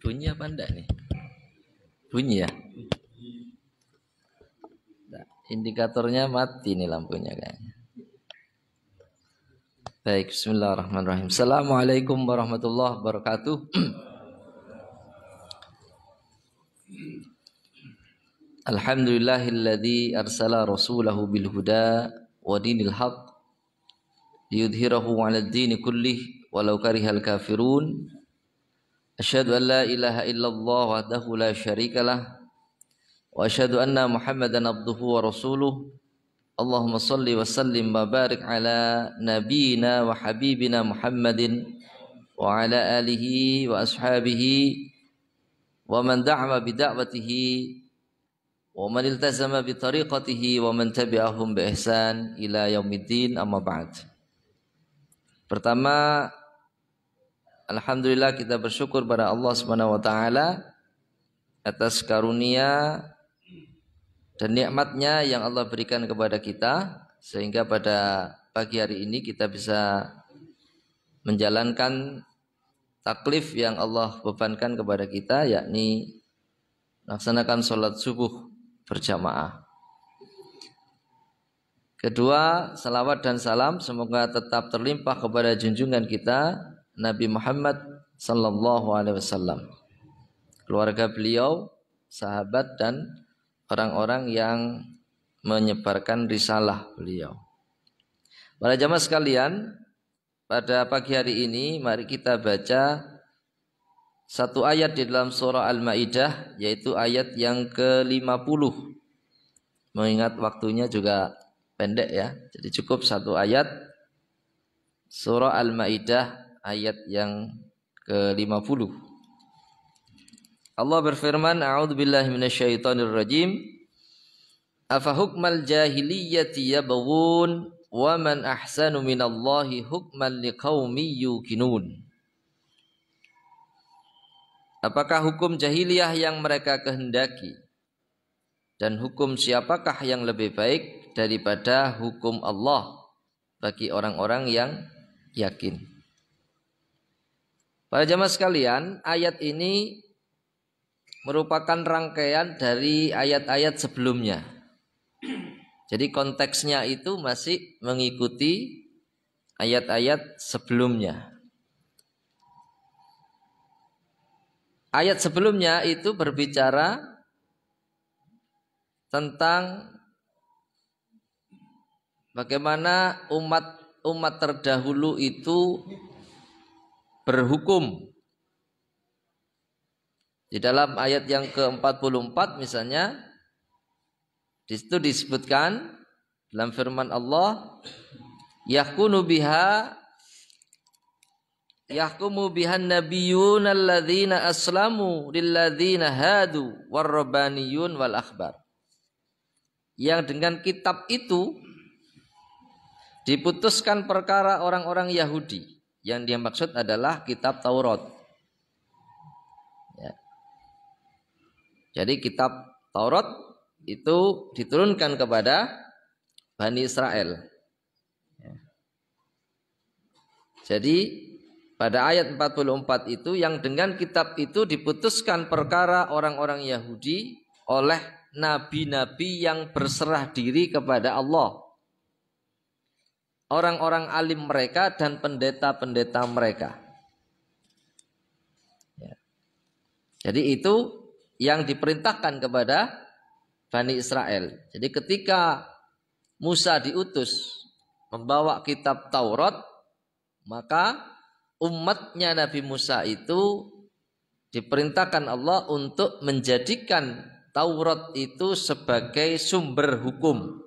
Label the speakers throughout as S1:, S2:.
S1: Bunyi apa enggak nih? Bunyi ya? Nah, indikatornya mati nih lampunya kayaknya. Baik, bismillahirrahmanirrahim. Assalamualaikum warahmatullahi wabarakatuh. Alhamdulillahilladzi arsala rasulahu bil huda wa dinil haqq liyudhhirahu 'alad dini kullih walau karihal kafirun. Asyhadu an la ilaha illallah wahdahu la syarikalah wa asyhadu anna Muhammadan abduhu wa rasuluh. Allahumma salli wa sallim wa barik ala nabiyyina wa habibina Muhammadin wa ala alihi wa ashabihi wa man da'ama bi da'watihi wa man iltazama bi tariqatihi wa man tabi'ahum bi ihsan ila yaumiddin, amma ba'd. Pertama, alhamdulillah kita bersyukur pada Allah Subhanahu wa taala atas karunia dan nikmatnya yang Allah berikan kepada kita, sehingga pada pagi hari ini kita bisa menjalankan taklif yang Allah bebankan kepada kita, yakni melaksanakan sholat subuh berjamaah. Kedua, salawat dan salam semoga tetap terlimpah kepada junjungan kita Nabi Muhammad sallallahu alaihi wasallam, keluarga beliau, sahabat dan orang-orang yang menyebarkan risalah beliau. Para jamaah sekalian, pada pagi hari ini mari kita baca satu ayat di dalam surah Al-Maidah, yaitu ayat yang ke-50. Mengingat waktunya juga pendek ya, jadi cukup satu ayat surah Al-Maidah ayat yang ke-50. Allah berfirman, a'udzubillahi minasyaitonirrajim. Afa hukmal jahiliyyati yabghun wa man ahsanu minallahi hukman liqaumin yuqinun. Apakah hukum jahiliyah yang mereka kehendaki, dan hukum siapakah yang lebih baik daripada hukum Allah bagi orang-orang yang yakin? Para jamaah sekalian, ayat ini merupakan rangkaian dari ayat-ayat sebelumnya. Jadi konteksnya itu masih mengikuti ayat-ayat sebelumnya. Ayat sebelumnya itu berbicara tentang bagaimana umat terdahulu itu berhukum. Di dalam ayat yang ke-44 misalnya, di situ disebutkan dalam firman Allah, yahkumu bihan nabiyyun alladzina aslamu lilladzina hadu warabbaniyun wal akhbar. Yang dengan kitab itu diputuskan perkara orang-orang Yahudi. Yang dia maksud adalah kitab Taurat. Jadi kitab Taurat itu diturunkan kepada Bani Israel. Jadi pada ayat 44 itu, yang dengan kitab itu diputuskan perkara orang-orang Yahudi oleh nabi-nabi yang berserah diri kepada Allah, orang-orang alim mereka dan pendeta-pendeta mereka. Jadi itu yang diperintahkan kepada Bani Israel. Jadi ketika Musa diutus membawa kitab Taurat, maka umatnya Nabi Musa itu diperintahkan Allah untuk menjadikan Taurat itu sebagai sumber hukum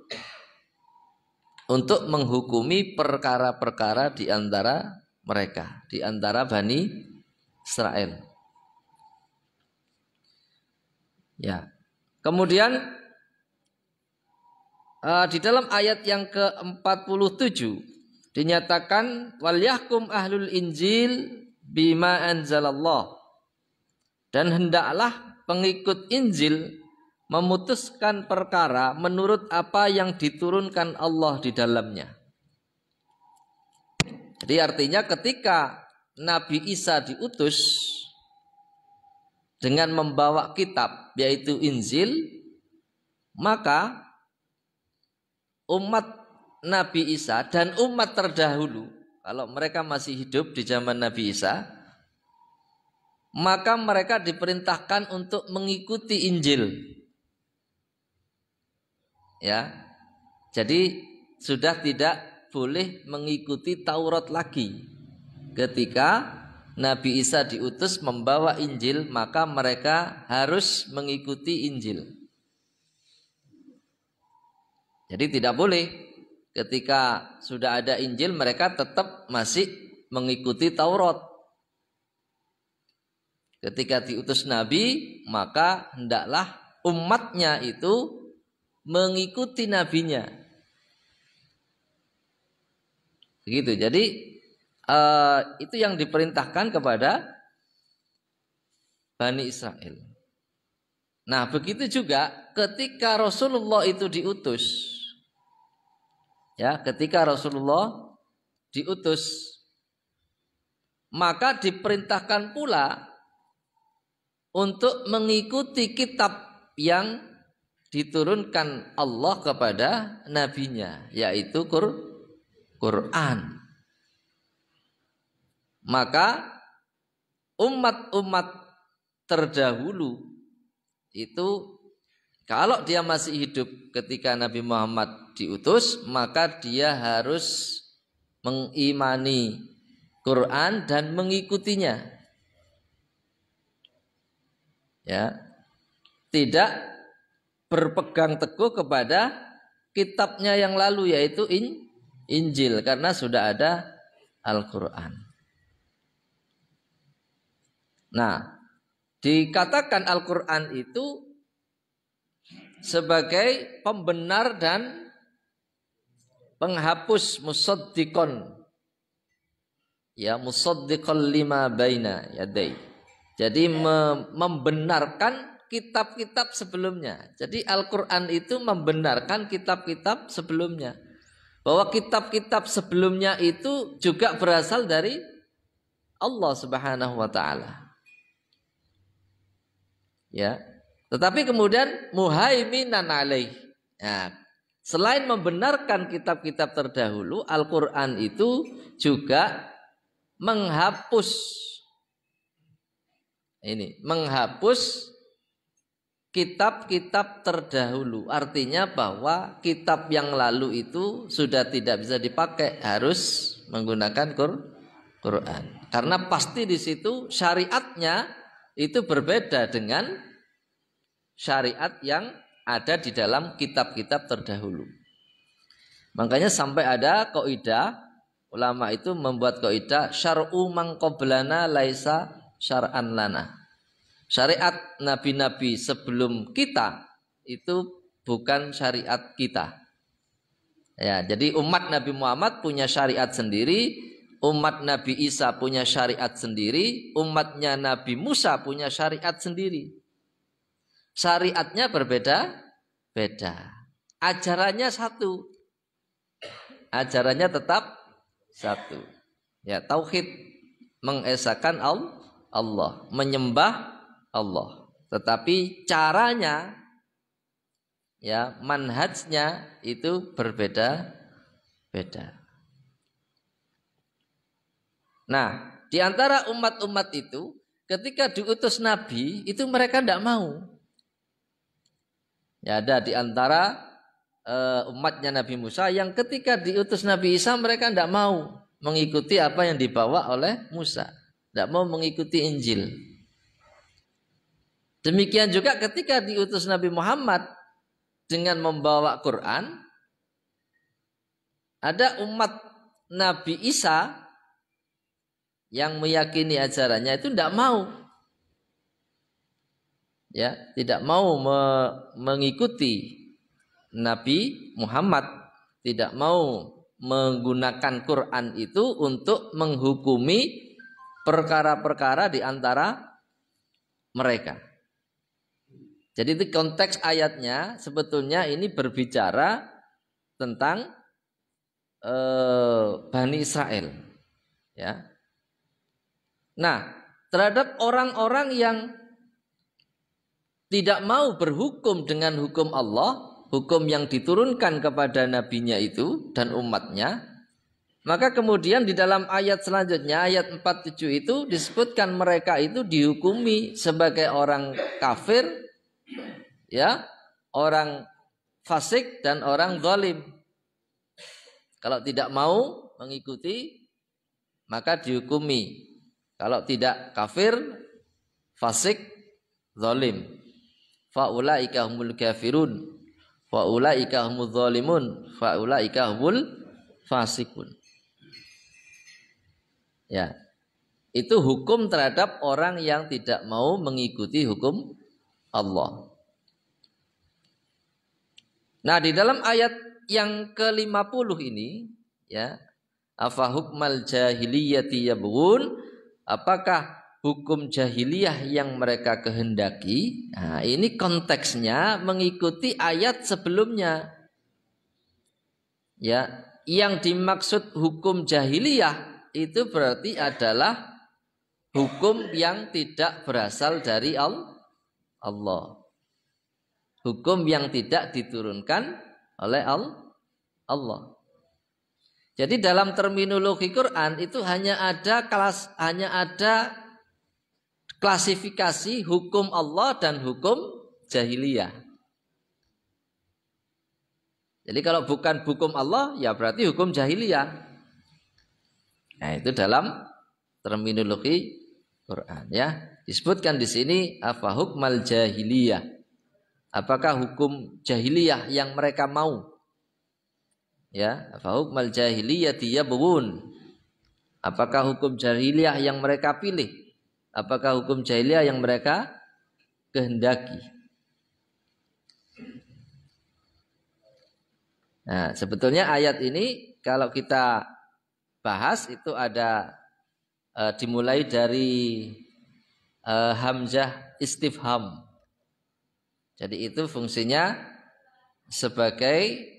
S1: untuk menghukumi perkara-perkara di antara mereka, di antara Bani Israel. Ya. Kemudian di dalam ayat yang ke-47 dinyatakan wal yahkum ahlul injil bima anzalallah, dan hendaklah pengikut Injil memutuskan perkara menurut apa yang diturunkan Allah di dalamnya. Jadi artinya ketika Nabi Isa diutus, dengan membawa kitab yaitu Injil, maka umat Nabi Isa dan umat terdahulu, kalau mereka masih hidup di zaman Nabi Isa, maka mereka diperintahkan untuk mengikuti Injil. Ya. Jadi sudah tidak boleh mengikuti Taurat lagi. Ketika Nabi Isa diutus membawa Injil, maka mereka harus mengikuti Injil. Jadi tidak boleh ketika sudah ada Injil mereka tetap masih mengikuti Taurat. Ketika diutus Nabi, maka hendaklah umatnya itu mengikuti nabinya. Begitu. Jadi itu yang diperintahkan kepada Bani Israel. Nah, begitu juga ketika Rasulullah itu diutus. Ya, ketika Rasulullah diutus, maka diperintahkan pula untuk mengikuti kitab yang diturunkan Allah kepada nabinya, yaitu Quran. Maka umat-umat terdahulu itu kalau dia masih hidup ketika Nabi Muhammad diutus, maka dia harus mengimani Quran dan mengikutinya. Ya. Tidak berpegang teguh kepada kitabnya yang lalu yaitu Injil, karena sudah ada Al-Quran. Nah, dikatakan Al-Quran itu sebagai pembenar dan penghapus, musaddiqon. Ya, musaddiqon lima baina yadai. Jadi membenarkan kitab-kitab sebelumnya. Jadi Al-Quran itu membenarkan kitab-kitab sebelumnya. Bahwa kitab-kitab sebelumnya itu juga berasal dari Allah Subhanahu wa ta'ala. Ya. Tetapi kemudian muhaiminan alaih. Ya. Selain membenarkan kitab-kitab terdahulu, Al-Quran itu juga menghapus kitab-kitab terdahulu. Artinya bahwa kitab yang lalu itu sudah tidak bisa dipakai, harus menggunakan Quran. Karena pasti di situ syariatnya itu berbeda dengan syariat yang ada di dalam kitab-kitab terdahulu. Makanya sampai ada kaidah, ulama itu membuat kaidah syar'u man qablana laisa syar'an lana. Syariat nabi-nabi sebelum kita itu bukan syariat kita. Ya, jadi umat Nabi Muhammad punya syariat sendiri, umat Nabi Isa punya syariat sendiri, umatnya Nabi Musa punya syariat sendiri. Syariatnya berbeda-beda. Ajarannya satu. Ajarannya tetap satu. Ya, tauhid, mengesahkan Allah, menyembah Allah. Tetapi caranya, ya, manhajnya itu berbeda-beda. Nah, di antara umat-umat itu ketika diutus Nabi itu mereka tidak mau. Ya, ada di antara umatnya Nabi Musa yang ketika diutus Nabi Isa mereka tidak mau mengikuti apa yang dibawa oleh Musa, tidak mau mengikuti Injil. Demikian juga ketika diutus Nabi Muhammad dengan membawa Quran, ada umat Nabi Isa yang meyakini ajarannya itu tidak mau, ya, tidak mau mengikuti Nabi Muhammad, tidak mau menggunakan Quran itu untuk menghukumi perkara-perkara di antara mereka. Jadi itu konteks ayatnya sebetulnya ini berbicara tentang Bani Israel, ya. Nah, terhadap orang-orang yang tidak mau berhukum dengan hukum Allah, hukum yang diturunkan kepada nabinya itu dan umatnya, maka kemudian di dalam ayat selanjutnya, ayat 47 itu disebutkan mereka itu dihukumi sebagai orang kafir, ya, orang fasik dan orang zalim. Kalau tidak mau mengikuti maka dihukumi. Kalau tidak kafir, fasik, zalim. Faulaika humul kafirun, faulaika humul zalimun, faulaika humul fasikun. Ya. Itu hukum terhadap orang yang tidak mau mengikuti hukum Allah. Nah, di dalam ayat yang ke-50 ini, ya, afa hukmal jahiliyati yabghun, apakah hukum jahiliyah yang mereka kehendaki? Nah, ini konteksnya mengikuti ayat sebelumnya. Ya, yang dimaksud hukum jahiliyah itu berarti adalah hukum yang tidak berasal dari Allah. Hukum yang tidak diturunkan oleh Allah. Jadi dalam terminologi Quran itu hanya ada klasifikasi hukum Allah dan hukum jahiliyah. Jadi kalau bukan hukum Allah ya berarti hukum jahiliyah. Nah, itu dalam terminologi Quran, ya. Disebutkan di sini afa hukmal jahiliyah. Apakah hukum jahiliyah yang mereka mau? Ya, afa hukmal jahiliyati yabghun. Apakah hukum jahiliyah yang mereka pilih? Apakah hukum jahiliyah yang mereka kehendaki? Nah, sebetulnya ayat ini kalau kita bahas itu ada dimulai dari hamzah istifham. Jadi itu fungsinya sebagai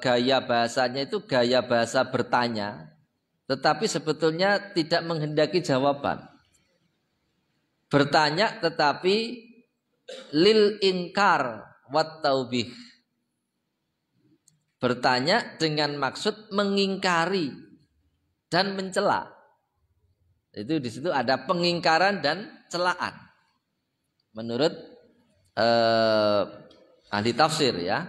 S1: gaya bahasanya itu gaya bahasa bertanya, tetapi sebetulnya tidak menghendaki jawaban. Bertanya tetapi lil inkar wat taubih. Bertanya dengan maksud mengingkari dan mencela. Itu di situ ada pengingkaran dan celaan. Menurut ahli tafsir, ya.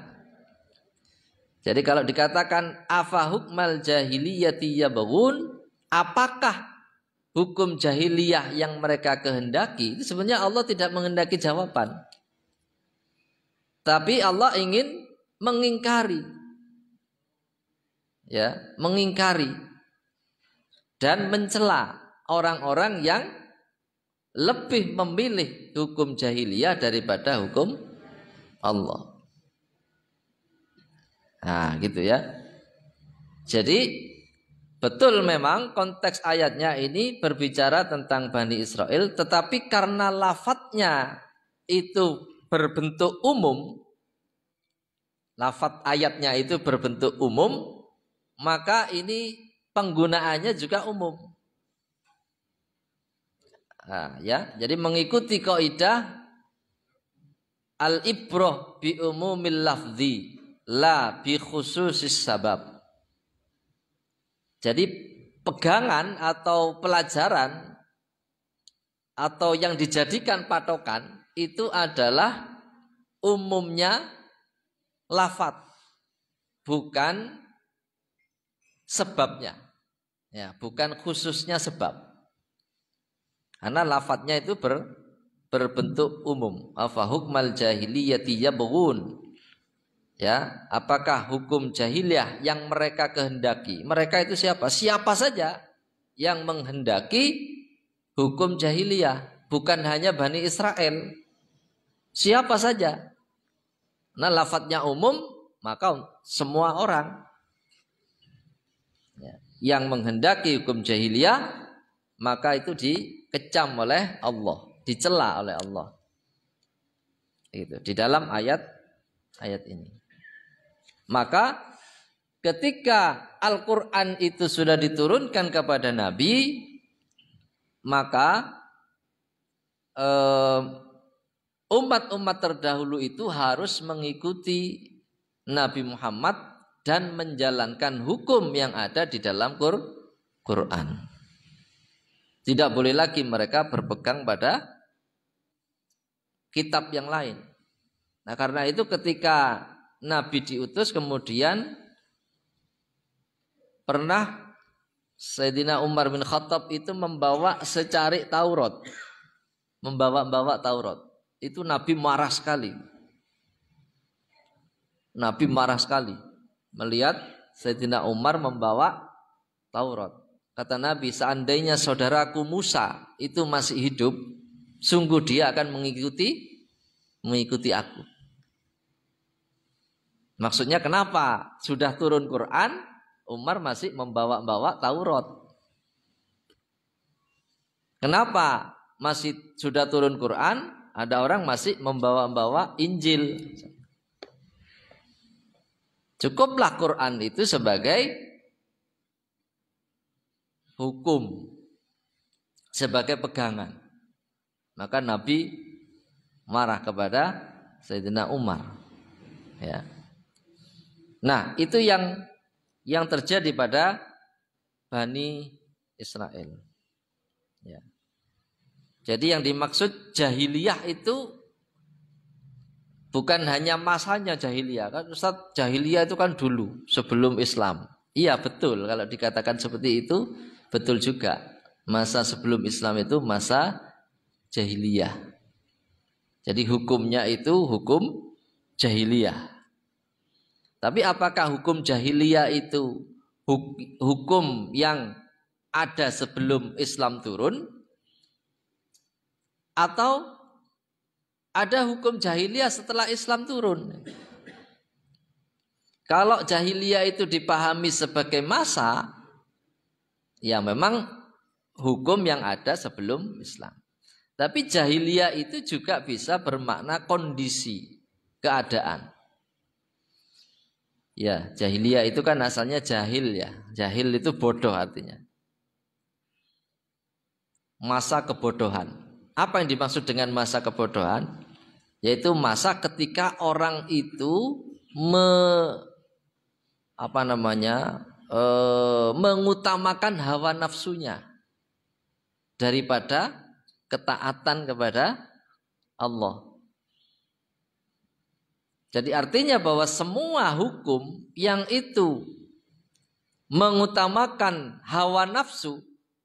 S1: Jadi kalau dikatakan afa hukmal jahiliyati yabghun, apakah hukum jahiliyah yang mereka kehendaki? Itu sebenarnya Allah tidak menghendaki jawaban. Tapi Allah ingin mengingkari. Ya, mengingkari dan mencela orang-orang yang lebih memilih hukum jahiliyah daripada hukum Allah. Nah, gitu ya. Jadi betul memang konteks ayatnya ini berbicara tentang Bani Israel, tetapi karena lafadznya itu berbentuk umum, lafadz ayatnya itu berbentuk umum, maka ini penggunaannya juga umum. Nah, ya, jadi mengikuti kaidah al-ibrah bi umumil lafzi la bi khususis sabab. Jadi pegangan atau pelajaran atau yang dijadikan patokan itu adalah umumnya lafadz, bukan sebabnya. Ya, bukan khususnya sebab. Karena lafadznya itu berbentuk umum. Afa hukmal jahiliyati yabghun. Ya, apakah hukum jahiliyah yang mereka kehendaki? Mereka itu siapa? Siapa saja yang menghendaki hukum jahiliyah, bukan hanya Bani Israel. Siapa saja. Nah, lafadznya umum, maka semua orang yang menghendaki hukum jahiliyah, maka itu dikecam oleh Allah, dicela oleh Allah. Itu di dalam ayat ini. Maka ketika Al-Quran itu sudah diturunkan kepada Nabi, maka umat-umat terdahulu itu harus mengikuti Nabi Muhammad dan menjalankan hukum yang ada di dalam Quran. Tidak boleh lagi mereka berpegang pada kitab yang lain. Nah, karena itu ketika Nabi diutus kemudian pernah Sayyidina Umar bin Khattab itu membawa secarik Taurat. Membawa-bawa Taurat. Itu Nabi marah sekali. Nabi marah sekali melihat Sayyidina Umar membawa Taurat. Kata Nabi, seandainya saudaraku Musa itu masih hidup, sungguh dia akan mengikuti aku. Maksudnya kenapa? Sudah turun Quran, Umar masih membawa-bawa Taurat. Kenapa masih sudah turun Quran, ada orang masih membawa-bawa Injil? Cukuplah Quran itu sebagai hukum, sebagai pegangan. Maka Nabi marah kepada Sayyidina Umar. Ya. Nah, itu yang terjadi pada Bani Israel. Ya. Jadi yang dimaksud jahiliyah itu bukan hanya masanya jahiliyah. Kan Ustaz, jahiliyah itu kan dulu sebelum Islam. Iya betul, kalau dikatakan seperti itu betul juga. Masa sebelum Islam itu masa jahiliyah. Jadi hukumnya itu hukum jahiliyah. Tapi apakah hukum jahiliyah itu hukum yang ada sebelum Islam turun? Atau ada hukum jahiliyah setelah Islam turun? Kalau jahiliyah itu dipahami sebagai masa, ya memang hukum yang ada sebelum Islam. Tapi jahiliyah itu juga bisa bermakna kondisi, keadaan. Ya, jahiliyah itu kan asalnya jahil ya. Jahil itu bodoh artinya. Masa kebodohan. Apa yang dimaksud dengan masa kebodohan? Yaitu masa ketika orang itu mengutamakan hawa nafsunya daripada ketaatan kepada Allah. Jadi artinya bahwa semua hukum yang itu mengutamakan hawa nafsu,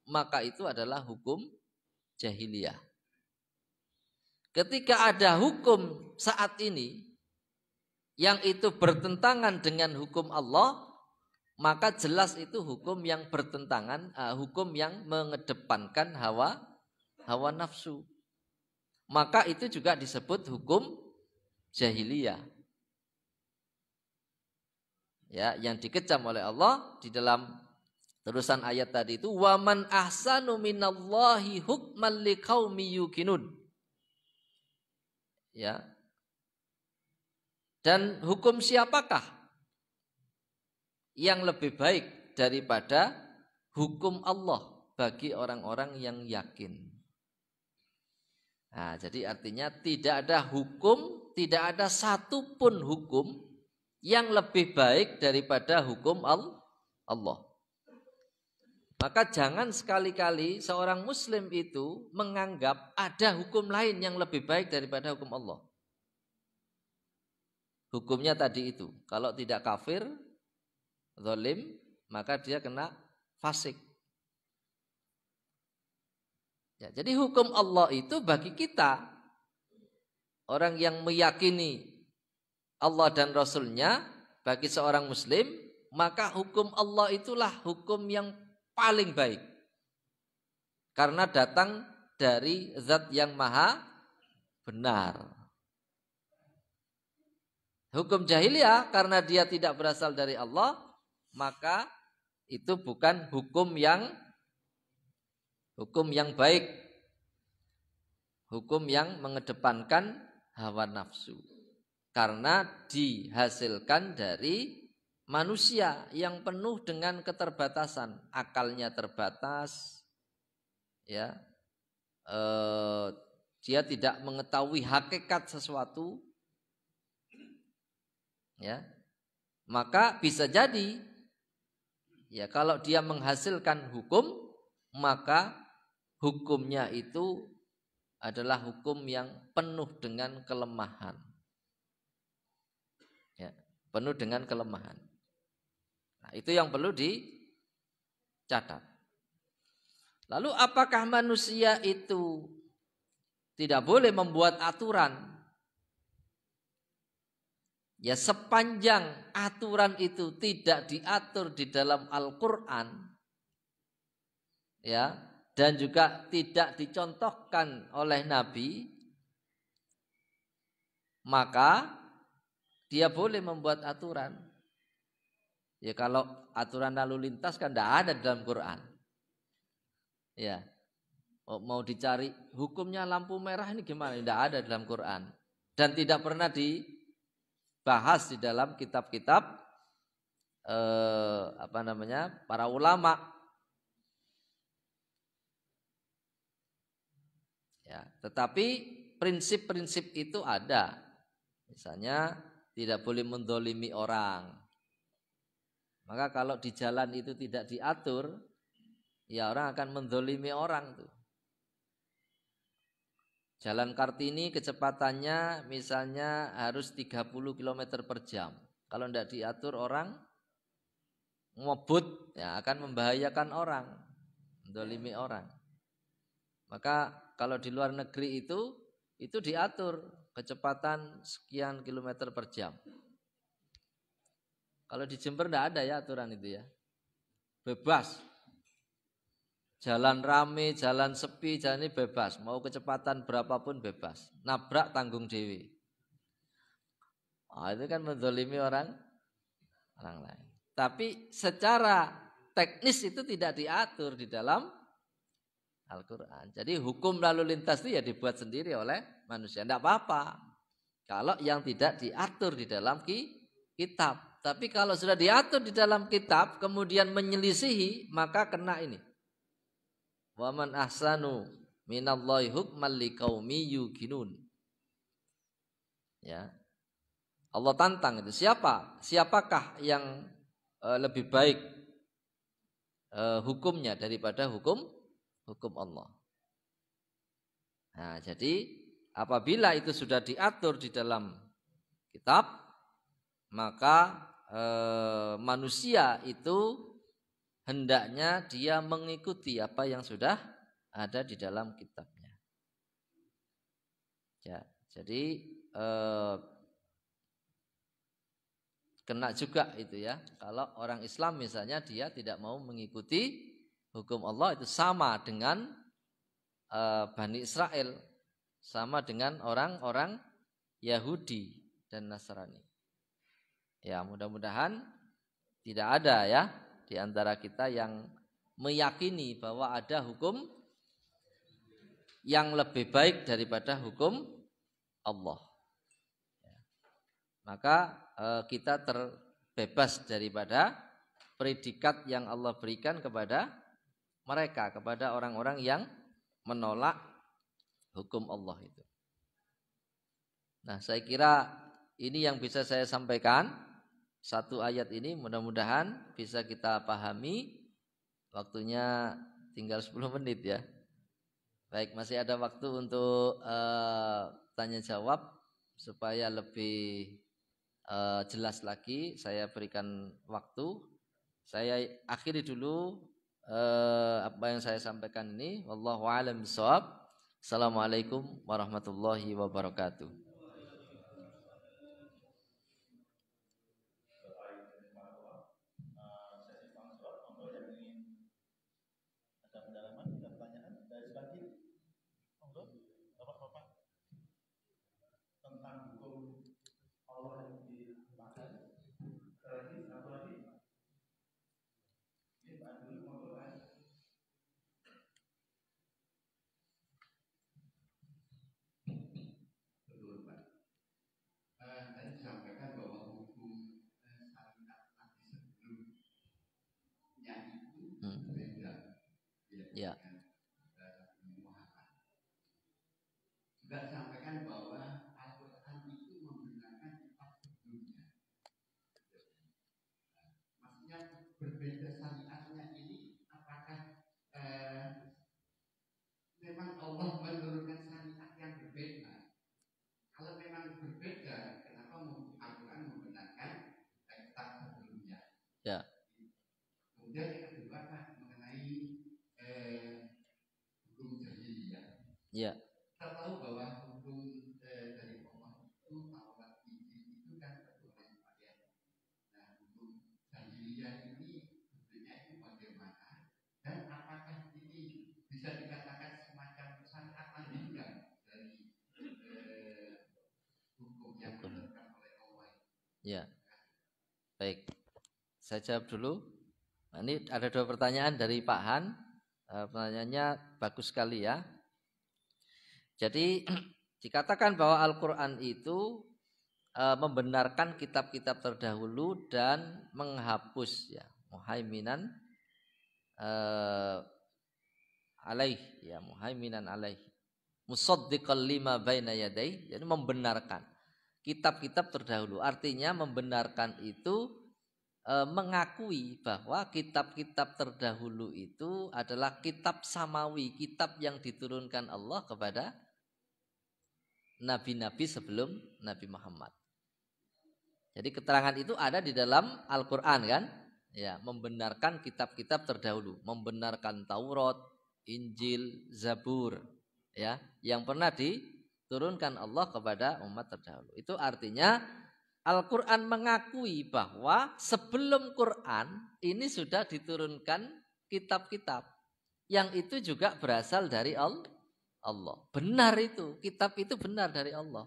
S1: maka itu adalah hukum jahiliyah. Ketika ada hukum saat ini yang itu bertentangan dengan hukum Allah, maka jelas itu hukum yang bertentangan, hukum yang mengedepankan hawa nafsu. Maka itu juga disebut hukum jahiliyah. Ya, yang dikecam oleh Allah di dalam terusan ayat tadi itu, wa man ahsanu minallahi hukman liqaumi yuqinun. Ya. Dan hukum siapakah yang lebih baik daripada hukum Allah bagi orang-orang yang yakin? Nah, jadi artinya tidak ada hukum, tidak ada satupun hukum yang lebih baik daripada hukum Allah. Maka jangan sekali-kali seorang muslim itu menganggap ada hukum lain yang lebih baik daripada hukum Allah. Hukumnya tadi itu, kalau tidak kafir, zalim, maka dia kena fasik. Ya, jadi hukum Allah itu bagi kita, orang yang meyakini Allah dan Rasulnya, bagi seorang muslim, maka hukum Allah itulah hukum yang paling baik. Karena datang dari zat yang maha benar. Hukum jahiliyah karena dia tidak berasal dari Allah, maka itu bukan hukum yang baik. Hukum yang mengedepankan hawa nafsu. Karena dihasilkan dari manusia yang penuh dengan keterbatasan, akalnya terbatas, ya, dia tidak mengetahui hakikat sesuatu, ya, maka bisa jadi ya kalau dia menghasilkan hukum, maka hukumnya itu adalah hukum yang penuh dengan kelemahan. Ya, penuh dengan kelemahan. Nah, itu yang perlu dicatat. Lalu apakah manusia itu tidak boleh membuat aturan? Ya, sepanjang aturan itu tidak diatur di dalam Al-Quran, ya, dan juga tidak dicontohkan oleh Nabi, maka dia boleh membuat aturan. Ya, kalau aturan lalu lintas kan tidak ada dalam Quran. Ya, mau dicari hukumnya lampu merah ini gimana? Tidak ada dalam Quran dan tidak pernah dibahas di dalam kitab-kitab para ulama. Ya, tetapi prinsip-prinsip itu ada. Misalnya tidak boleh mendolimi orang. Maka kalau di jalan itu tidak diatur, ya orang akan mendolimi orang tuh. Jalan Kartini kecepatannya misalnya harus 30 km per jam. Kalau tidak diatur orang ngebut, ya akan membahayakan orang, mendolimi orang. Maka kalau di luar negeri itu diatur kecepatan sekian kilometer per jam. Kalau di Jember tidak ada ya aturan itu ya. Bebas. Jalan rame, jalan sepi, jalan ini bebas. Mau kecepatan berapapun bebas. Nabrak tanggung dewi. Itu kan menzalimi orang lain. Tapi secara teknis itu tidak diatur di dalam Al-Quran. Jadi hukum lalu lintas itu ya dibuat sendiri oleh manusia. Tidak apa-apa. Kalau yang tidak diatur di dalam kitab. Tapi kalau sudah diatur di dalam kitab, kemudian menyelisihi, maka kena ini. Wa man ahsanu minallahi hukman liqaumi yuqinun. Ya. Allah tantang itu. Siapakah yang lebih baik hukumnya daripada hukum Allah. Nah, jadi apabila itu sudah diatur di dalam kitab, maka manusia itu hendaknya dia mengikuti apa yang sudah ada di dalam kitabnya. Ya, jadi kena juga itu ya. Kalau orang Islam misalnya dia tidak mau mengikuti hukum Allah, itu sama dengan Bani Israel, sama dengan orang-orang Yahudi dan Nasrani. Ya, mudah-mudahan tidak ada ya di antara kita yang meyakini bahwa ada hukum yang lebih baik daripada hukum Allah. Ya. Maka kita terbebas daripada predikat yang Allah berikan kepada mereka, kepada orang-orang yang menolak hukum Allah itu. Nah, saya kira ini yang bisa saya sampaikan. Satu ayat ini mudah-mudahan bisa kita pahami. Waktunya tinggal 10 menit ya. Baik, masih ada waktu untuk tanya jawab supaya lebih jelas lagi. Saya berikan waktu. Saya akhiri dulu apa yang saya sampaikan ini. Wallahu a'lam bishawab. Assalamualaikum warahmatullahi wabarakatuh.
S2: Pendalaman dan pertanyaan dari bagi monggo Bapak-bapak tentang hukum Allah yang dipakai. Satu lagi. Ini Pak dulu monggo Pak. Betul Pak. Tadi disampaikan bahwa hukum syariat Nabi sebelumnya itu beda.
S1: Ya.
S2: Enggak sampaikan bahwa Al-Quran itu membenarkan kitab sebelumnya. Maksudnya berbeda syariatnya ini apakah memang Allah menurunkan syariat yang berbeda? Kalau memang berbeda, kenapa Al-Quran membenarkan kitab sebelumnya?
S1: Ya.
S2: Kemudian yang kedua Pak, mengenai hukum jahiliyah.
S1: Ya.
S2: Kita tahu bahwa hukum dari Allah itu Taurat Injil itu kan tertulis pakai. Nah, hukum jahiliyah ini bentuknya itu bagaimana? Dan apakah ini bisa dikatakan semacam syariat lanjutan dari hukum yang ditetapkan oleh Allah?
S1: Ya. Baik. Saya jawab dulu. Nah, ini ada 2 pertanyaan dari Pak Han. Pertanyaannya bagus sekali ya. Jadi dikatakan bahwa Al-Quran itu membenarkan kitab-kitab terdahulu dan menghapus ya, muhaiminan alaih ya, muhaiminan alaih, musaddiqal lima baina yadai, jadi membenarkan kitab-kitab terdahulu. Artinya membenarkan itu mengakui bahwa kitab-kitab terdahulu itu adalah kitab samawi, kitab yang diturunkan Allah kepada nabi-nabi sebelum Nabi Muhammad. Jadi keterangan itu ada di dalam Al-Quran kan? Ya, membenarkan kitab-kitab terdahulu, membenarkan Taurat, Injil, Zabur, ya, yang pernah diturunkan Allah kepada umat terdahulu. Itu artinya Al-Quran mengakui bahwa sebelum Quran ini sudah diturunkan kitab-kitab yang itu juga berasal dari Allah. Benar itu, kitab itu benar dari Allah.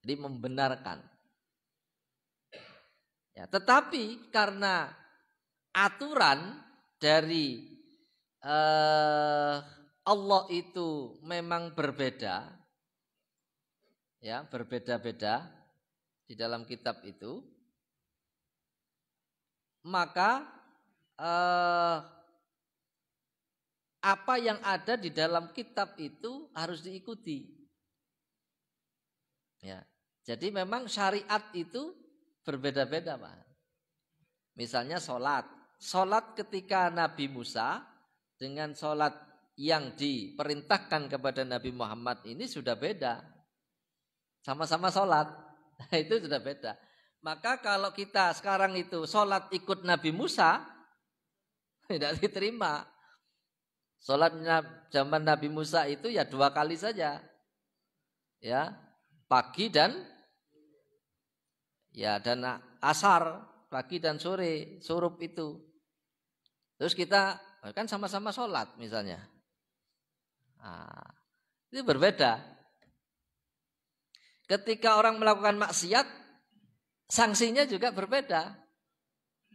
S1: Jadi membenarkan. Ya, tetapi karena aturan dari Allah itu memang berbeda, ya, berbeda-beda di dalam kitab itu, maka apa yang ada di dalam kitab itu harus diikuti. Ya, jadi memang syariat itu berbeda-beda, Pak. Misalnya sholat ketika Nabi Musa dengan sholat yang diperintahkan kepada Nabi Muhammad ini sudah beda. Sama-sama sholat, itu sudah beda. Maka kalau kita sekarang itu sholat ikut Nabi Musa, tidak diterima. Sholat zaman Nabi Musa itu ya 2 kali saja, ya, pagi dan asar, pagi dan sore, surub itu. Terus kita kan sama-sama sholat misalnya, nah, itu berbeda. Ketika orang melakukan maksiat, sanksinya juga berbeda.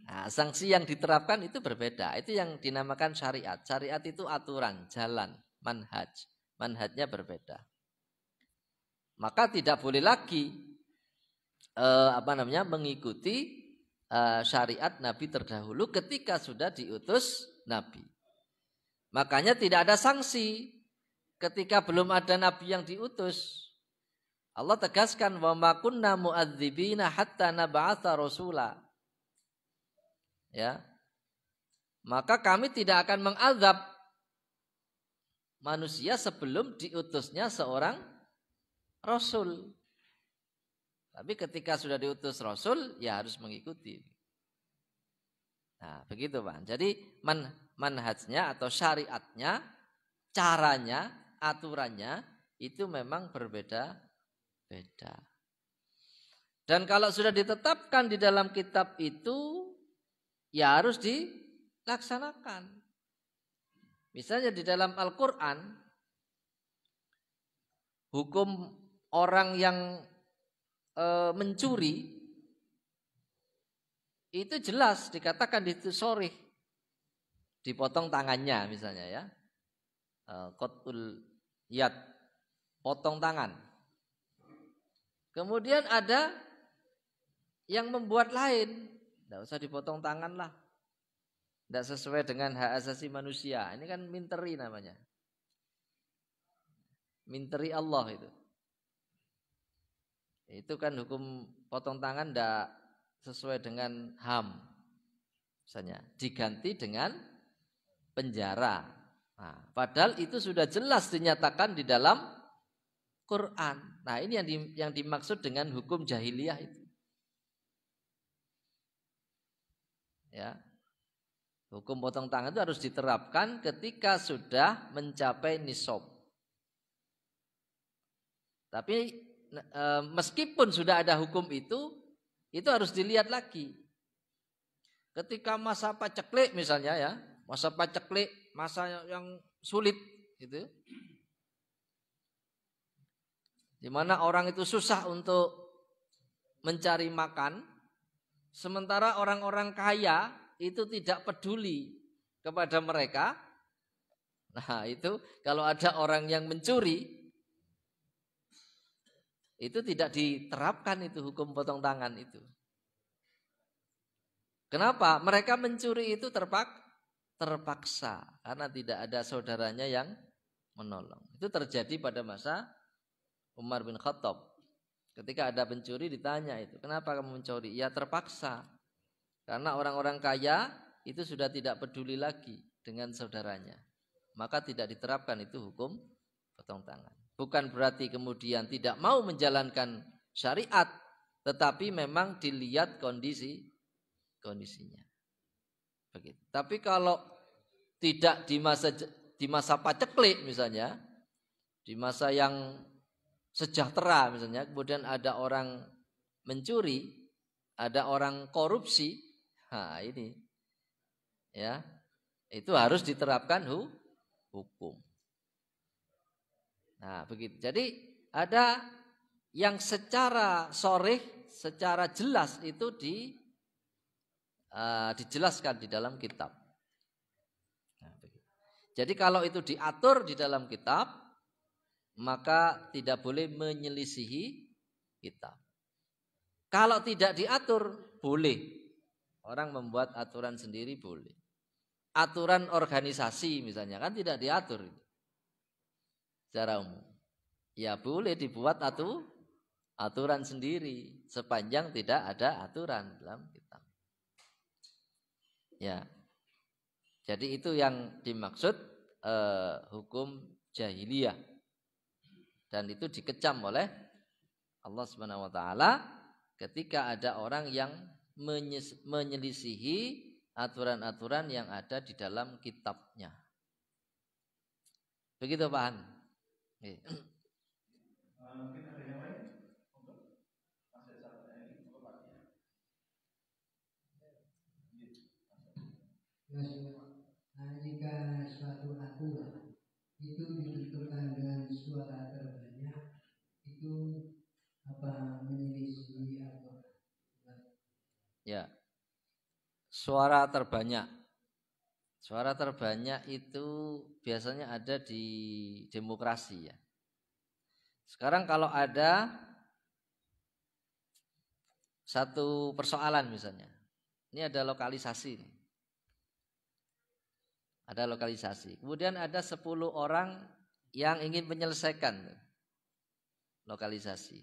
S1: Nah, sanksi yang diterapkan itu berbeda. Itu yang dinamakan syariat. Syariat itu aturan, jalan, manhaj. Manhajnya berbeda. Maka tidak boleh lagi mengikuti syariat Nabi terdahulu ketika sudah diutus Nabi. Makanya tidak ada sanksi ketika belum ada Nabi yang diutus. Allah tegaskan wa ma kunna mu'adzibina hatta nab'atsa rasula. Ya. Maka kami tidak akan mengazab manusia sebelum diutusnya seorang rasul. Tapi ketika sudah diutus rasul, ya harus mengikuti. Nah, begitu, Pak. Jadi manhajnya atau syariatnya, caranya, aturannya itu memang berbeda-beda. Dan kalau sudah ditetapkan di dalam kitab itu, ya harus dilaksanakan. Misalnya di dalam Al-Quran, hukum orang yang mencuri itu jelas dikatakan ditusori, dipotong tangannya misalnya ya, qat'ul yad, potong tangan. Kemudian ada yang membuat lain, tidak usah dipotong tangan lah, tidak sesuai dengan hak asasi manusia. Ini kan minteri namanya. minteri Allah itu. Itu kan hukum potong tangan tidak sesuai dengan HAM. Misalnya diganti dengan penjara. Nah, padahal itu sudah jelas dinyatakan di dalam Quran. Nah, ini yang dimaksud dengan hukum jahiliyah itu. Ya. Hukum potong tangan itu harus diterapkan ketika sudah mencapai nisab. Tapi meskipun sudah ada hukum itu harus dilihat lagi. Ketika masa paceklik misalnya ya, masa paceklik, masa yang sulit gitu. Di mana orang itu susah untuk mencari makan, sementara orang-orang kaya itu tidak peduli kepada mereka. Nah, itu kalau ada orang yang mencuri, itu tidak diterapkan itu hukum potong tangan itu. Kenapa? Mereka mencuri itu terpaksa karena tidak ada saudaranya yang menolong. Itu terjadi pada masa Umar bin Khattab. Ketika ada pencuri ditanya itu, kenapa kamu mencuri? Ya terpaksa. Karena orang-orang kaya itu sudah tidak peduli lagi dengan saudaranya. Maka tidak diterapkan itu hukum potong tangan. Bukan berarti kemudian tidak mau menjalankan syariat, tetapi memang dilihat kondisinya. Begitu. Tapi kalau tidak di masa paceklik misalnya, di masa yang sejahtera misalnya, kemudian ada orang mencuri, ada orang korupsi, nah ini ya, itu harus diterapkan hukum. Nah, begitu. Jadi ada yang secara sharih, secara jelas itu dijelaskan di dalam kitab. Nah, jadi kalau itu diatur di dalam kitab, maka tidak boleh menyelisihi kitab. Kalau tidak diatur, boleh. Orang membuat aturan sendiri boleh. Aturan organisasi misalnya kan tidak diatur secara umum. Ya boleh dibuat aturan sendiri sepanjang tidak ada aturan dalam kitab. Ya. Jadi itu yang dimaksud hukum jahiliyah. Dan itu dikecam oleh Allah Subhanahu wa taala ketika ada orang yang menyelisihi aturan-aturan yang ada di dalam kitabnya. Begitu Pak Han.
S3: Mungkin ada yang lain untuk masih satu ini untuk Pak.
S2: Jika suatu aturan itu ditentukan dengan suara terbanyak, itu apa menyelisih aturan?
S1: Ya. Suara terbanyak. Suara terbanyak itu biasanya ada di demokrasi ya. Sekarang kalau ada satu persoalan misalnya. Ini ada lokalisasi nih. Ada lokalisasi. Kemudian ada 10 orang yang ingin menyelesaikan lokalisasi.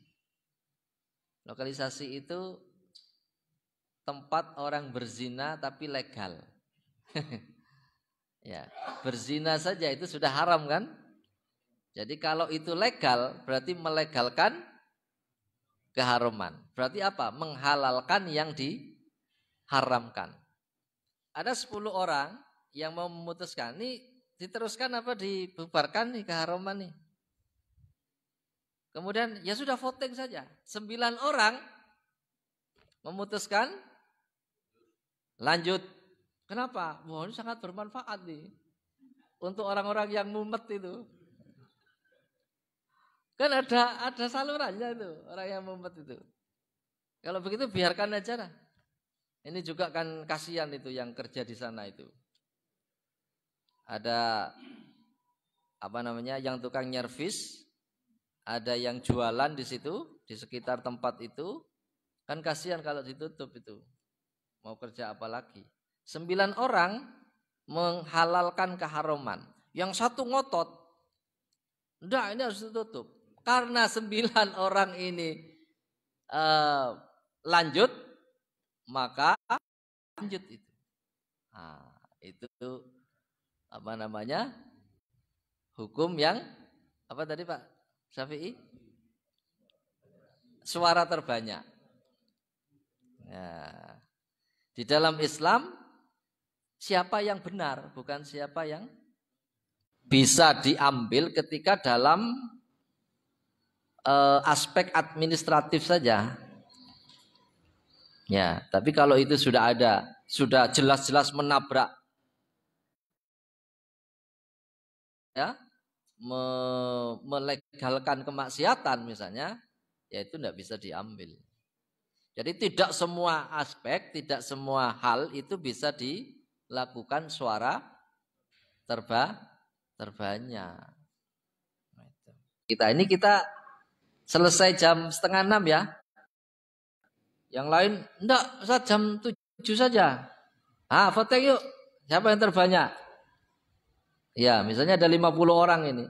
S1: Lokalisasi itu tempat orang berzina tapi legal. Ya, berzina saja itu sudah haram kan? Jadi kalau itu legal berarti melegalkan keharaman. Berarti apa? Menghalalkan yang diharamkan. Ada 10 orang yang mau memutuskan, nih diteruskan apa dibubarkan nih keharaman nih. Kemudian ya sudah voting saja. 9 orang memutuskan lanjut. Kenapa? Wah, ini sangat bermanfaat nih untuk orang-orang yang mumet itu. Kan ada salurannya itu orang yang mumet itu. Kalau begitu biarkan aja lah. Ini juga kan kasihan itu yang kerja di sana itu. Ada yang tukang nyervis, ada yang jualan di situ, di sekitar tempat itu, kan kasihan kalau ditutup itu. Mau kerja apa lagi? 9 orang menghalalkan keharaman. Yang satu ngotot, Enggak, ini harus ditutup. Karena 9 orang ini lanjut, maka lanjut itu. Nah, itu apa namanya? Hukum yang apa tadi Pak Syafi'i? Suara terbanyak. Ya. Di dalam Islam siapa yang benar, bukan siapa yang bisa diambil ketika dalam aspek administratif saja. Ya, tapi kalau itu sudah ada, sudah jelas-jelas menabrak, ya, melegalkan kemaksiatan misalnya, ya itu tidak bisa diambil. Jadi tidak semua aspek, tidak semua hal itu bisa dilakukan suara terbanyak. Kita selesai jam 5:30 ya. Yang lain enggak, Ustaz jam 7 saja. Voting yuk. Siapa yang terbanyak? Ya, misalnya ada 50 orang ini.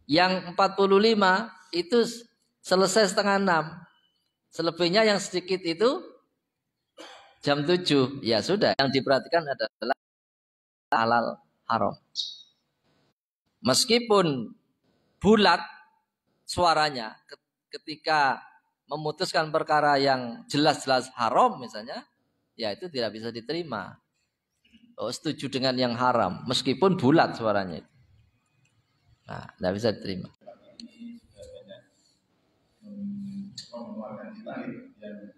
S1: Yang 45 itu selesai 5:30. Selebihnya yang sedikit itu jam 7. Ya sudah, yang diperhatikan adalah halal haram. Meskipun bulat suaranya ketika memutuskan perkara yang jelas-jelas haram misalnya, ya itu tidak bisa diterima. Setuju dengan yang haram meskipun bulat suaranya itu. Nah, tidak bisa diterima.
S3: Mengeluarkan kita yang